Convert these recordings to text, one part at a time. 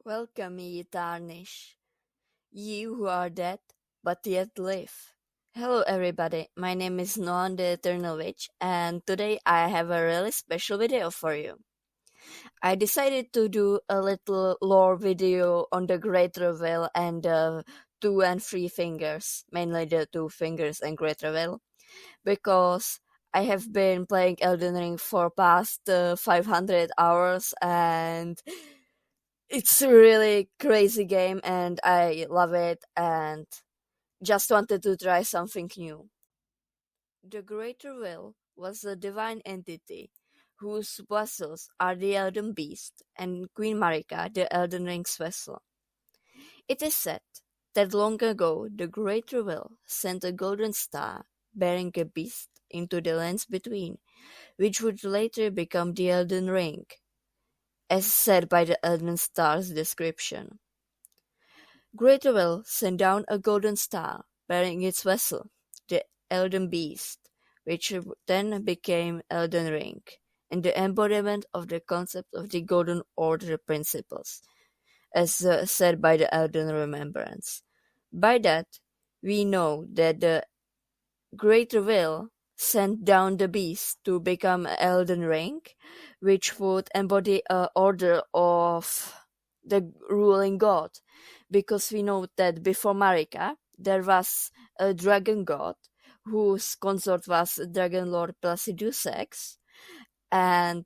Welcome, ye Tarnished, ye who are dead, but yet live. Hello, everybody. My name is Noan the Eternal Witch, and today I have a really special video for you. I decided to do a little lore video on the Great Reveal and the two and three fingers, mainly the two fingers and Great Reveal, because I have been playing Elden Ring for past 500 hours and it's a really crazy game and I love it and just wanted to try something new. The Greater Will was a divine entity whose vessels are the Elden Beast and Queen Marika, the Elden Ring's vessel. It is said that long ago the Greater Will sent a golden star bearing a beast into the lands between, which would later become the Elden Ring, as said by the Elden Star's description. Greaterville sent down a golden star bearing its vessel, the Elden Beast, which then became Elden Ring, and the embodiment of the concept of the Golden Order principles, as said by the Elden Remembrance. By that, we know that the Greater Will sent down the beast to become Elden Ring, which would embody a order of the ruling god, because we know that before Marika there was a dragon god whose consort was Dragon Lord Placidus X, and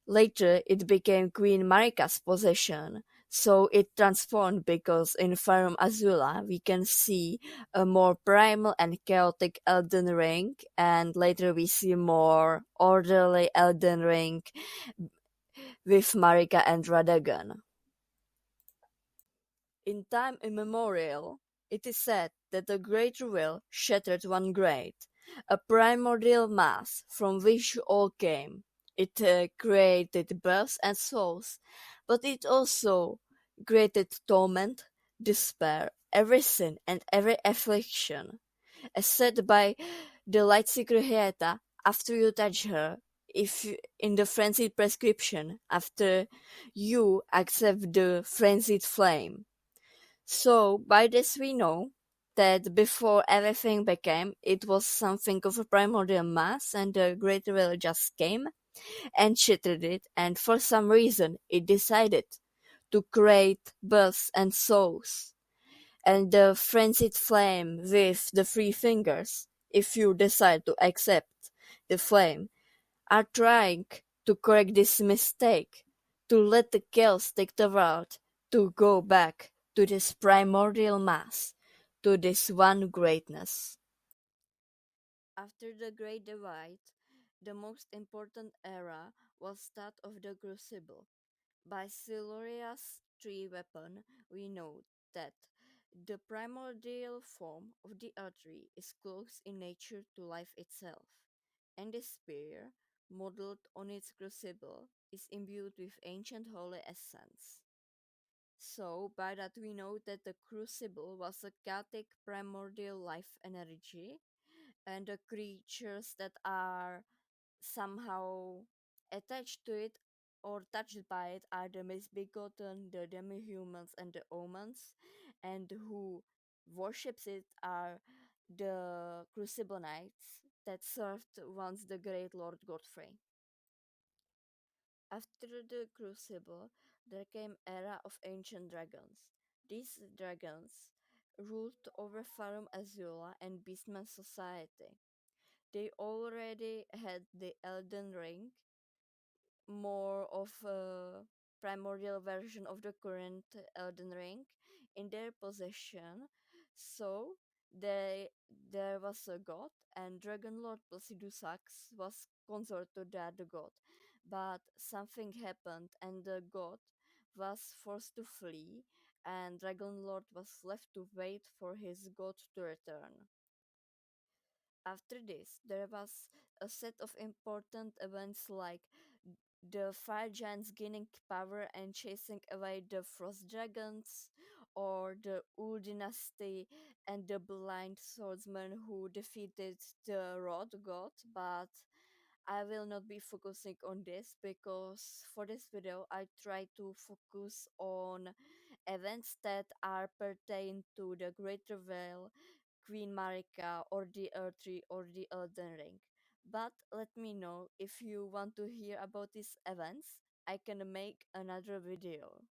later it became Queen Marika's possession. So it transformed because in Farum Azula we can see a more primal and chaotic Elden Ring, and later we see more orderly Elden Ring with Marika and Radagon. In time immemorial, it is said that the Great Will shattered one great, a primordial mass from which all came. It created births and souls, but it also created torment, despair, every sin and every affliction. As said by the Lightseeker Hyeta, after you touch her, if in the frenzied prescription, after you accept the frenzied flame. So by this we know that before everything became, it was something of a primordial mass, and the Great Will just came and shattered it, and for some reason it decided to create births and souls. And the frenzied flame with the three fingers, if you decide to accept the flame, are trying to correct this mistake, to let the chaos take the world, to go back to this primordial mass, to this one greatness. After the Great Divide, the most important era was that of the Crucible. By Siluria's tree weapon, we know that the primordial form of the earth tree is close in nature to life itself, and the spear, modeled on its crucible, is imbued with ancient holy essence. So, by that we know that the crucible was a chaotic primordial life energy, and the creatures that are somehow attached to it or touched by it are the misbegotten, the demi-humans, and the omens, and who worships it are the Crucible Knights that served once the great Lord Godfrey. After the Crucible, there came era of ancient dragons. These dragons ruled over Farum Azula and Beastman society. They already had the Elden Ring, more of a primordial version of the current Elden Ring, in their possession. So there was a god, and Dragon Lord Placidusax was consort to that god. But something happened, and the god was forced to flee, and Dragon Lord was left to wait for his god to return. After this, there was a set of important events like the fire giants gaining power and chasing away the frost dragons, or the Ul dynasty and the blind swordsman who defeated the Rod god, but I will not be focusing on this because for this video I try to focus on events that are pertain to the Great Reveal, Queen Marika, or the Earth Tree, or the Elden Ring. But let me know if you want to hear about these events. I can make another video.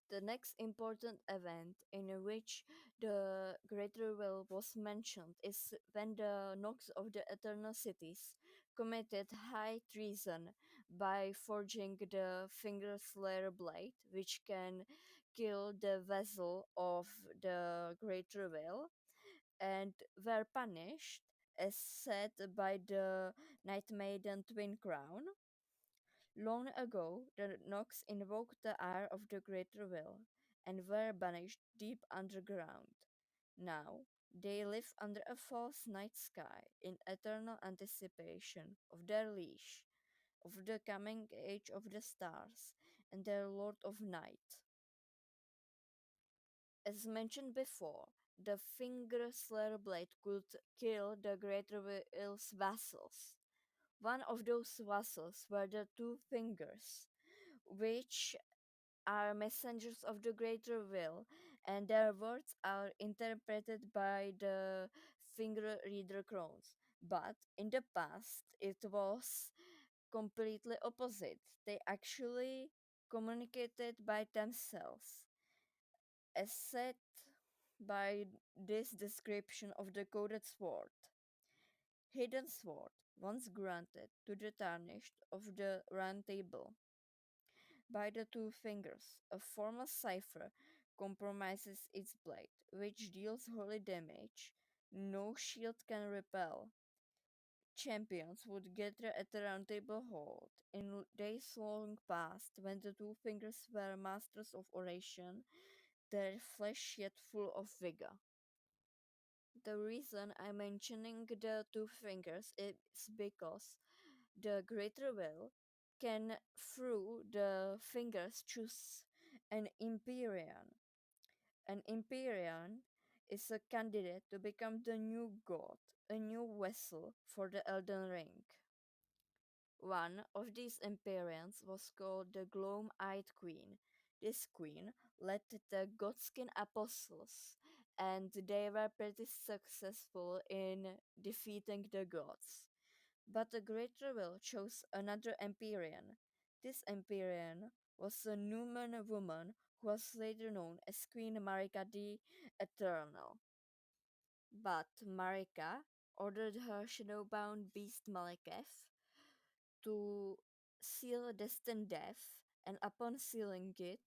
The next important event in which the Great Reveal was mentioned is when the Nox of the Eternal Cities committed high treason by forging the Finger Slayer blade, which can kill the vessel of the Great Reveal, and were punished as said by the Night Maiden Twin Crown. Long ago, the Nox invoked the ire of the Great Reveal and were banished deep underground. Now, they live under a false night sky in eternal anticipation of their leash, of the coming age of the stars, and their Lord of Night. As mentioned before, the Finger Slayer blade could kill the Great Reveal's vassals. One of those vassals were the Two Fingers, which are messengers of the Great Reveal, and their words are interpreted by the finger reader crowns. But in the past, it was completely opposite. They actually communicated by themselves, as said by this description of the coded sword. Hidden sword, once granted to the Tarnished of the Round Table by the Two Fingers. A formal cipher compromises its blade, which deals holy damage. No shield can repel. Champions would gather at the Round Table Hold. In days long past, when the Two Fingers were masters of oration, their flesh yet full of vigor. The reason I'm mentioning the Two Fingers is because the greater will can through the fingers choose an Empyrean. An Empyrean is a candidate to become the new god, a new vessel for the Elden Ring. One of these Empyreans was called the Gloam-Eyed Queen. This queen led the Godskin Apostles, and they were pretty successful in defeating the gods. But the Great Reveal chose another Empyrean. This Empyrean was a Numen woman who was later known as Queen Marika the Eternal. But Marika ordered her shadowbound beast Malekith to seal destined death, and upon sealing it,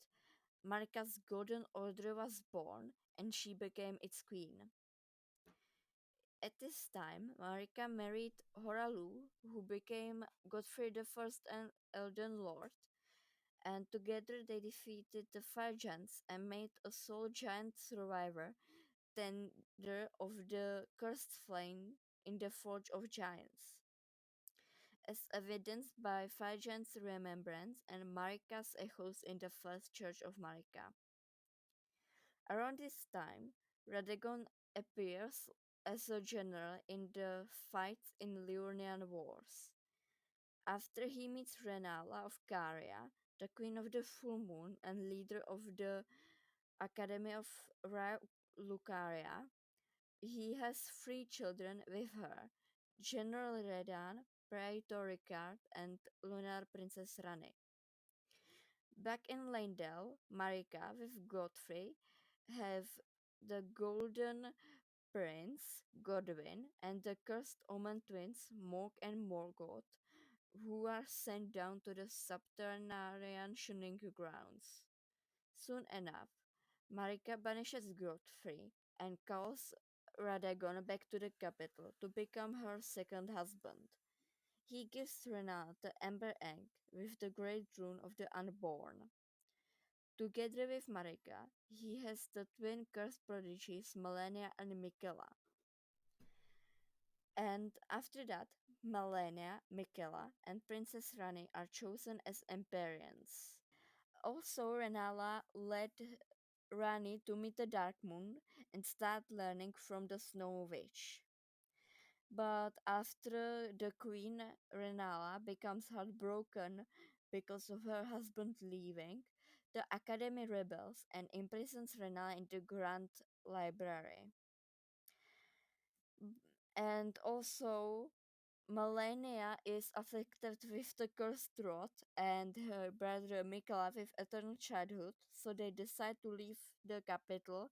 Marika's golden order was born, and she became its queen. At this time, Marika married Horalu, who became Godfrey the First and Elden Lord, and together they defeated the Fire Giants and made a soul giant survivor, tender of the cursed flame in the Forge of Giants. As evidenced by Fire Giants' remembrance and Marika's echoes in the first church of Marika. Around this time, Radegon appears as a general in the fights in Liurnian Wars. After he meets Renala of Caria, the Queen of the Full Moon and leader of the Academy of Lucaria, he has 3 children with her, General Redan, Praetor Ricard, and Lunar Princess Rani. Back in Leyndell, Marika with Godfrey have the Golden Prince, Godwin, and the cursed Omen twins, Mork and Morgoth, who are sent down to the subterranean shunning grounds. Soon enough, Marika banishes Godfrey and calls Radagon back to the capital to become her second husband. He gives Renal the Ember Egg with the great rune of the Unborn. Together with Marika, he has the twin cursed prodigies Melania and Michaela. And after that, Melania, Michaela, and Princess Rani are chosen as Empyreans. Also, Renala led Rani to meet the Dark Moon and start learning from the Snow Witch. But after the queen, Renala, becomes heartbroken because of her husband leaving, the academy rebels and imprisons Renala in the Grand Library. And also, Melania is afflicted with the cursed rot, and her brother Mikala with eternal childhood, so they decide to leave the capital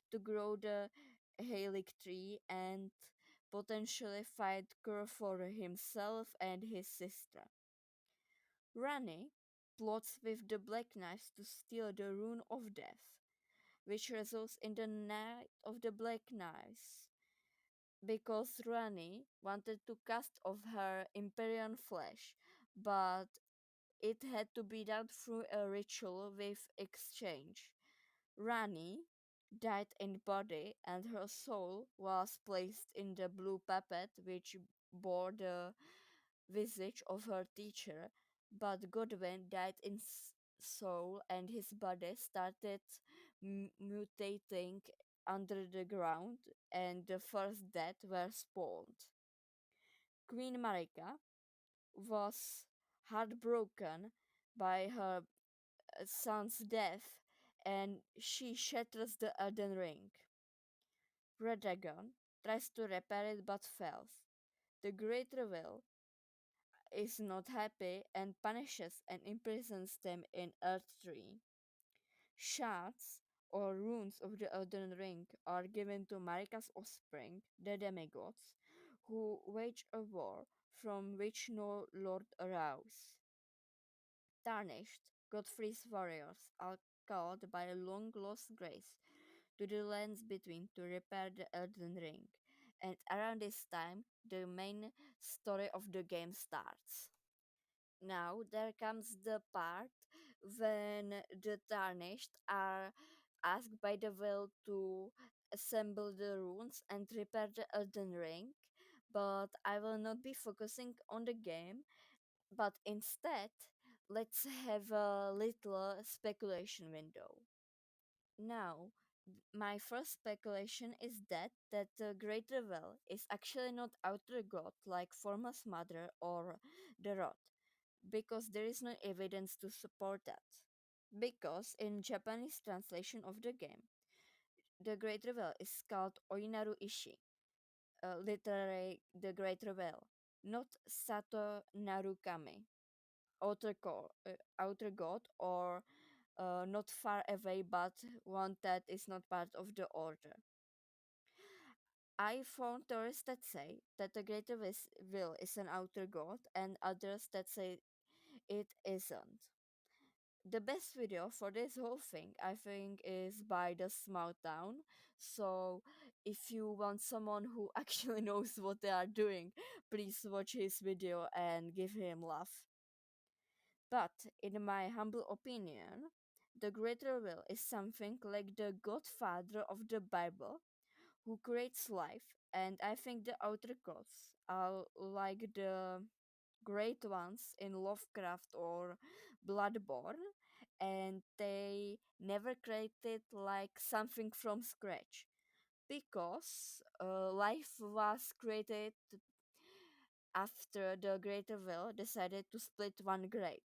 to grow the Halic tree and potentially fight Kur for himself and his sister. Rani plots with the Black Knives to steal the Rune of Death, which results in the Night of the Black Knives, because Rani wanted to cast off her Imperial flesh, but it had to be done through a ritual with exchange. Rani died in body and her soul was placed in the blue puppet which bore the visage of her teacher, but Godwin died in soul and his body started mutating under the ground and the first dead were spawned. Queen Marika was heartbroken by her son's death and she shatters the Elden Ring. Red Dragon tries to repair it but fails. The Great Reveal is not happy and punishes and imprisons them in Earth Tree. Shards or runes of the Elden Ring are given to Marika's offspring, the demigods, who wage a war from which no lord arouse. Tarnished, Godfrey's warriors are called by a long lost grace to the lands between to repair the Elden Ring, and around this time the main story of the game starts. Now there comes the part when the Tarnished are asked by the Will to assemble the runes and repair the Elden Ring, but I will not be focusing on the game, but instead let's have a little speculation window. Now, my first speculation is that the Great Reveal is actually not outer god like Forma's mother or the Rod, because there is no evidence to support that. Because in Japanese translation of the game, the Great Reveal is called Oinaru Ishi, literally the Great Reveal, not Sato Narukami, outer god, or not far away but one that is not part of the order. I found theorists that say that the greater will is an outer god and others that say it isn't. The best video for this whole thing, I think, is by the Down. So, if you want someone who actually knows what they are doing, please watch his video and give him love. But, in my humble opinion, the greater will is something like the godfather of the Bible who creates life, and I think the outer gods are like the great ones in Lovecraft or Bloodborne, and they never created like something from scratch because life was created after the Greater Will decided to split one great.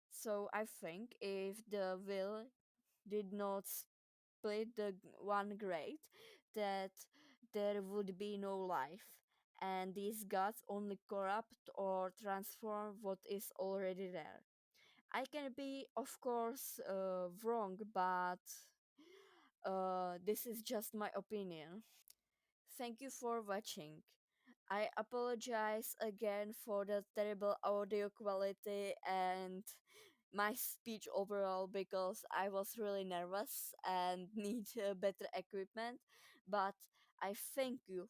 So I think if the will did not split the one great, that there would be no life, and these gods only corrupt or transform what is already there. I can be, of course, wrong, but this is just my opinion. Thank you for watching. I apologize again for the terrible audio quality and my speech overall because I was really nervous and need better equipment. But I thank you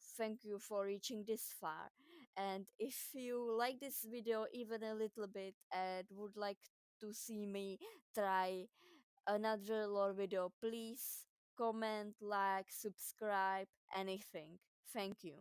for reaching this far. And if you like this video even a little bit and would like to see me try another lore video, please comment, like, subscribe, anything. Thank you.